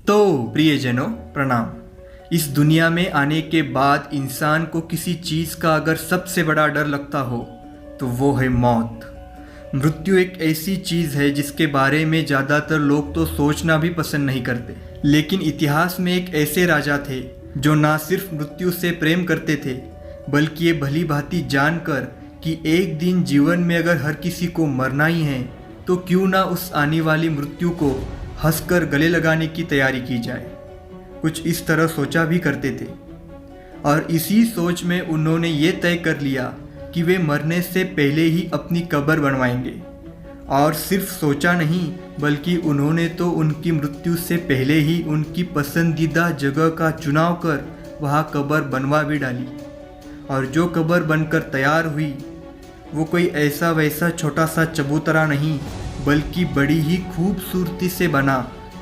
तो प्रियजनों प्रणाम। इस दुनिया में आने के बाद इंसान को किसी चीज़ का अगर सबसे बड़ा डर लगता हो तो वो है मौत। मृत्यु एक ऐसी चीज़ है जिसके बारे में ज़्यादातर लोग तो सोचना भी पसंद नहीं करते, लेकिन इतिहास में एक ऐसे राजा थे जो ना सिर्फ मृत्यु से प्रेम करते थे बल्कि ये भली भांति जानकर कि एक दिन जीवन में अगर हर किसी को मरना ही है तो क्यों ना उस आने वाली मृत्यु को हंसकर गले लगाने की तैयारी की जाए, कुछ इस तरह सोचा भी करते थे। और इसी सोच में उन्होंने ये तय कर लिया कि वे मरने से पहले ही अपनी कब्र बनवाएंगे। और सिर्फ सोचा नहीं बल्कि उन्होंने तो उनकी मृत्यु से पहले ही उनकी पसंदीदा जगह का चुनाव कर वहाँ कब्र बनवा भी डाली। और जो कब्र बनकर तैयार हुई वो कोई ऐसा वैसा छोटा सा चबूतरा नहीं बल्कि बड़ी ही खूबसूरती से बना,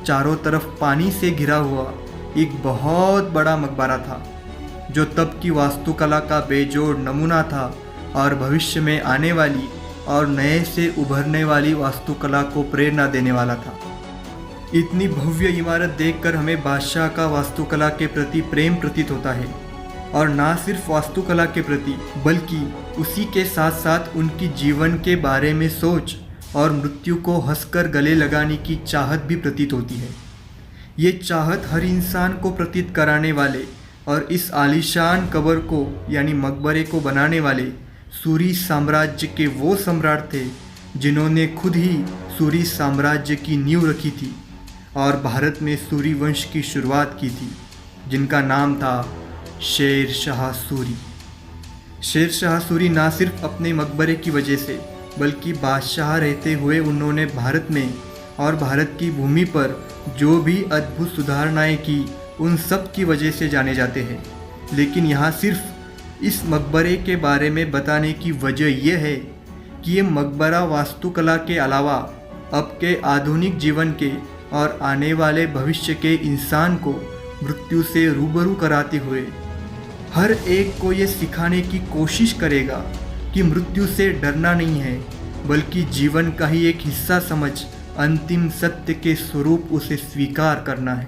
चारों तरफ पानी से घिरा हुआ एक बहुत बड़ा मकबरा था, जो तब की वास्तुकला का बेजोड़ नमूना था और भविष्य में आने वाली और नए से उभरने वाली वास्तुकला को प्रेरणा देने वाला था। इतनी भव्य इमारत देखकर हमें बादशाह का वास्तुकला के प्रति प्रेम प्रतीत होता है, और ना सिर्फ वास्तुकला के प्रति बल्कि उसी के साथ साथ उनकी जीवन के बारे में सोच और मृत्यु को हंसकर गले लगाने की चाहत भी प्रतीत होती है। ये चाहत हर इंसान को प्रतीत कराने वाले और इस आलीशान कब्र को यानी मकबरे को बनाने वाले सूरी साम्राज्य के वो सम्राट थे जिन्होंने खुद ही सूरी साम्राज्य की नींव रखी थी और भारत में सूरी वंश की शुरुआत की थी, जिनका नाम था शेर शाह सूरी। शेर शाह सूरी ना सिर्फ अपने मकबरे की वजह से बल्कि बादशाह रहते हुए उन्होंने भारत में और भारत की भूमि पर जो भी अद्भुत सुधारणाएं की उन सब की वजह से जाने जाते हैं। लेकिन यहाँ सिर्फ इस मकबरे के बारे में बताने की वजह यह है कि ये मकबरा वास्तुकला के अलावा अब के आधुनिक जीवन के और आने वाले भविष्य के इंसान को मृत्यु से रूबरू कराते हुए हर एक को ये सिखाने की कोशिश करेगा कि मृत्यु से डरना नहीं है बल्कि जीवन का ही एक हिस्सा समझ अंतिम सत्य के स्वरूप उसे स्वीकार करना है।